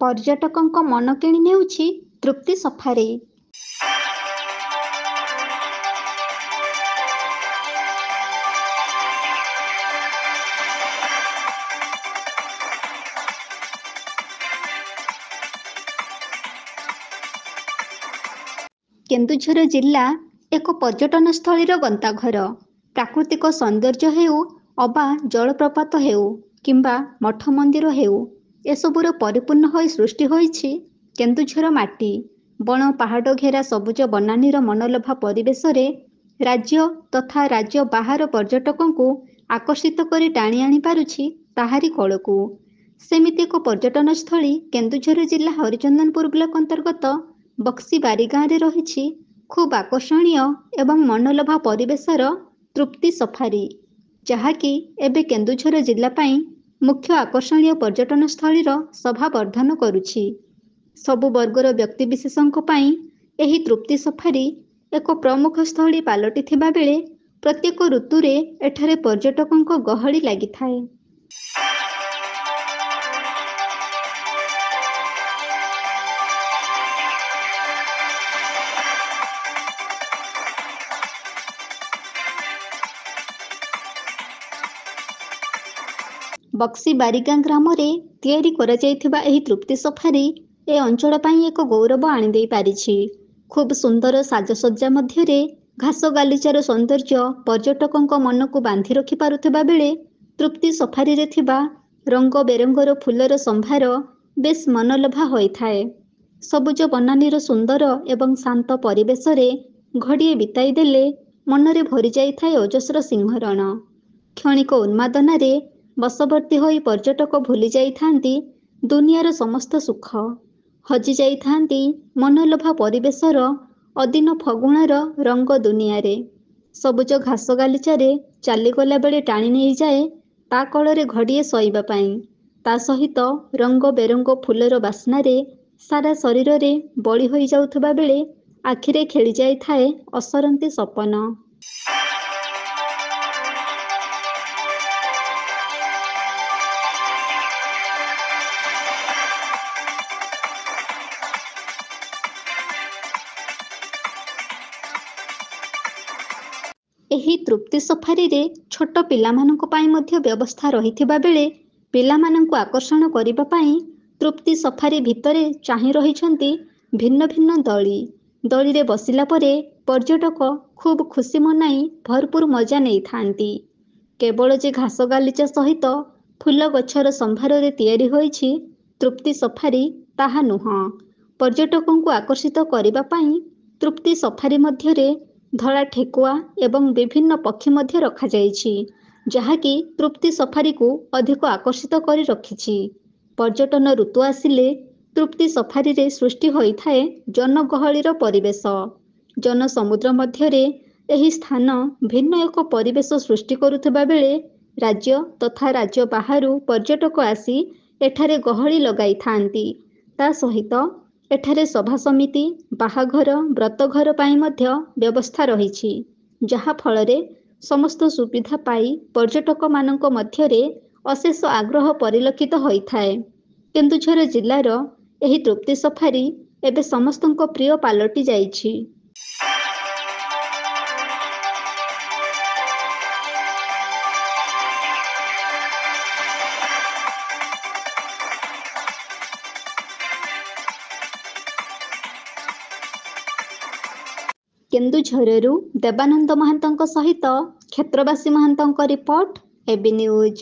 पर्यटकଙ୍କ मन କିଣି ନେଉଛି ତୃପ୍ତି ସଫାରି। କେନ୍ଦୁଝର ଜିଲ୍ଲା ଏକ ପର୍ଯ୍ୟଟନ ସ୍ଥଳୀର ଗନ୍ତାଘର। ପ୍ରାକୃତିକ ସୌନ୍ଦର୍ଯ୍ୟ ହେଉ ଅବା ଜଳପ୍ରପାତ ହେଉ କିମ୍ବା ମଠ ମନ୍ଦିର ହେଉ, ଏସବୁର ପରିପୂର୍ଣ୍ଣ ହୋଇ ସୃଷ୍ଟି ହୋଇଛି କେନ୍ଦୁଝର ମାଟି। ବଣ ପାହାଡ଼ ଘେରା ସବୁଜ ବନାନୀର ମନଲୋଭା ପରିବେଶରେ ରାଜ୍ୟ ତଥା ରାଜ୍ୟ ବାହାର ପର୍ଯ୍ୟଟକଙ୍କୁ ଆକର୍ଷିତ କରି ଟାଣି ଆଣିପାରୁଛି ତାହାରି କୋଳକୁ। ସେମିତି ଏକ ପର୍ଯ୍ୟଟନସ୍ଥଳୀ କେନ୍ଦୁଝର ଜିଲ୍ଲା ହରିଚନ୍ଦନପୁର ବ୍ଲକ ଅନ୍ତର୍ଗତ ବକ୍ସିବାରୀ ଗାଁରେ ରହିଛି ଖୁବ୍ ଆକର୍ଷଣୀୟ ଏବଂ ମନଲୋଭା ପରିବେଶର ତୃପ୍ତି ସଫାରି, ଯାହାକି ଏବେ କେନ୍ଦୁଝର ଜିଲ୍ଲା ପାଇଁ ମୁଖ୍ୟ ଆକର୍ଷଣୀୟ ପର୍ଯ୍ୟଟନସ୍ଥଳୀର ଶୋଭା ବର୍ଦ୍ଧନ କରୁଛି। ସବୁ ବର୍ଗର ବ୍ୟକ୍ତିବିଶେଷଙ୍କ ପାଇଁ ଏହି ତୃପ୍ତି ସଫାରି ଏକ ପ୍ରମୁଖ ସ୍ଥଳୀ ପାଲଟିଥିବା ବେଳେ ପ୍ରତ୍ୟେକ ଋତୁରେ ଏଠାରେ ପର୍ଯ୍ୟଟକଙ୍କ ଗହଳି ଲାଗିଥାଏ। ବକ୍ସିବାରିଗାଁ ଗ୍ରାମରେ ତିଆରି କରାଯାଇଥିବା ଏହି ତୃପ୍ତି ସଫାରି ଏ ଅଞ୍ଚଳ ପାଇଁ ଏକ ଗୌରବ ଆଣିଦେଇ ପାରିଛି। ଖୁବ୍ ସୁନ୍ଦର ସାଜସଜ୍ଜା ମଧ୍ୟରେ ଘାସ ଗାଲିଚାର ସୌନ୍ଦର୍ଯ୍ୟ ପର୍ଯ୍ୟଟକଙ୍କ ମନକୁ ବାନ୍ଧି ରଖିପାରୁଥିବା ବେଳେ ତୃପ୍ତି ସଫାରିରେ ଥିବା ରଙ୍ଗ ବେରଙ୍ଗର ଫୁଲର ସମ୍ଭାର ବେଶ୍ ମନଲୋଭା ହୋଇଥାଏ। ସବୁଜ ବନାନୀର ସୁନ୍ଦର ଏବଂ ଶାନ୍ତ ପରିବେଶରେ ଘଡ଼ିଏ ବିତାଇ ଦେଲେ ମନରେ ଭରିଯାଇଥାଏ ଅଜସ୍ର ସିଂହରଣ। କ୍ଷଣିକ ଉନ୍ମାଦନାରେ ବଶବର୍ତ୍ତୀ ହୋଇ ପର୍ଯ୍ୟଟକ ଭୁଲି ଯାଇଥାନ୍ତି ଦୁନିଆର ସମସ୍ତ ସୁଖ, ହଜି ଯାଇଥାନ୍ତି ମନଲୋଭା ପରିବେଶର ଅଦିନ ଫଗୁଣର ରଙ୍ଗ ଦୁନିଆରେ। ସବୁଜ ଘାସ ଗାଲିଚାରେ ଚାଲିଗଲା ବେଳେ ଟାଣି ନେଇଯାଏ ତା କୋଳରେ ଘଡ଼ିଏ ଶୋଇବା ପାଇଁ। ତା ସହିତ ରଙ୍ଗ ବେରଙ୍ଗ ଫୁଲର ବାସ୍ନାରେ ସାରା ଶରୀରରେ ବଳି ହୋଇଯାଉଥିବା ବେଳେ ଆଖିରେ ଖେଳି ଯାଇଥାଏ ଅସରନ୍ତି ସପନ। ଏହି ତୃପ୍ତି ସଫାରିରେ ଛୋଟ ପିଲାମାନଙ୍କ ପାଇଁ ମଧ୍ୟ ବ୍ୟବସ୍ଥା ରହିଥିବା ବେଳେ ପିଲାମାନଙ୍କୁ ଆକର୍ଷଣ କରିବା ପାଇଁ ତୃପ୍ତି ସଫାରି ଭିତରେ ଚାହିଁ ରହିଛନ୍ତି ଭିନ୍ନ ଭିନ୍ନ ଦଳି। ଦଳିରେ ବସିଲା ପରେ ପର୍ଯ୍ୟଟକ ଖୁବ୍ ଖୁସି ମନାଇ ଭରପୁର ମଜା ନେଇଥାନ୍ତି। କେବଳ ଯେ ଘାସ ଗାଲିଚା ସହିତ ଫୁଲ ଗଛର ସମ୍ଭାରରେ ତିଆରି ହୋଇଛି ତୃପ୍ତି ସଫାରି ତାହା ନୁହଁ। ପର୍ଯ୍ୟଟକଙ୍କୁ ଆକର୍ଷିତ କରିବା ପାଇଁ ତୃପ୍ତି ସଫାରି ମଧ୍ୟରେ ଧଳା ଠେକୁଆ ଏବଂ ବିଭିନ୍ନ ପକ୍ଷୀ ମଧ୍ୟ ରଖାଯାଇଛି, ଯାହାକି ତୃପ୍ତି ସଫାରିକୁ ଅଧିକ ଆକର୍ଷିତ କରି ରଖିଛି। ପର୍ଯ୍ୟଟନ ଋତୁ ଆସିଲେ ତୃପ୍ତି ସଫାରିରେ ସୃଷ୍ଟି ହୋଇଥାଏ ଜନଗହଳିର ପରିବେଶ। ଜନସମୁଦ୍ର ମଧ୍ୟରେ ଏହି ସ୍ଥାନ ଭିନ୍ନ ଏକ ପରିବେଶ ସୃଷ୍ଟି କରୁଥିବା ବେଳେ ରାଜ୍ୟ ତଥା ରାଜ୍ୟ ବାହାରୁ ପର୍ଯ୍ୟଟକ ଆସି ଏଠାରେ ଗହଳି ଲଗାଇଥାନ୍ତି। ତା ସହିତ ଏଠାରେ ସଭା ସମିତି, ବାହାଘର, ବ୍ରତଘର ପାଇଁ ମଧ୍ୟ ବ୍ୟବସ୍ଥା ରହିଛି, ଯାହା ଫଳରେ ସମସ୍ତ ସୁବିଧା ପାଇ ପର୍ଯ୍ୟଟକମାନଙ୍କ ମଧ୍ୟରେ ଅଶେଷ ଆଗ୍ରହ ପରିଲକ୍ଷିତ ହୋଇଥାଏ। କେନ୍ଦୁଝର ଜିଲ୍ଲାର ଏହି ତୃପ୍ତି ସଫାରି ଏବେ ସମସ୍ତଙ୍କ ପ୍ରିୟ ପାଲଟି ଯାଇଛି। କେନ୍ଦୁଝରରୁ ଦେବାନନ୍ଦ ମହାନ୍ତଙ୍କ ସହିତ କ୍ଷେତ୍ରବାସୀ ମହାନ୍ତଙ୍କ ରିପୋର୍ଟ, এবি ନ୍ୟୁଜ୍।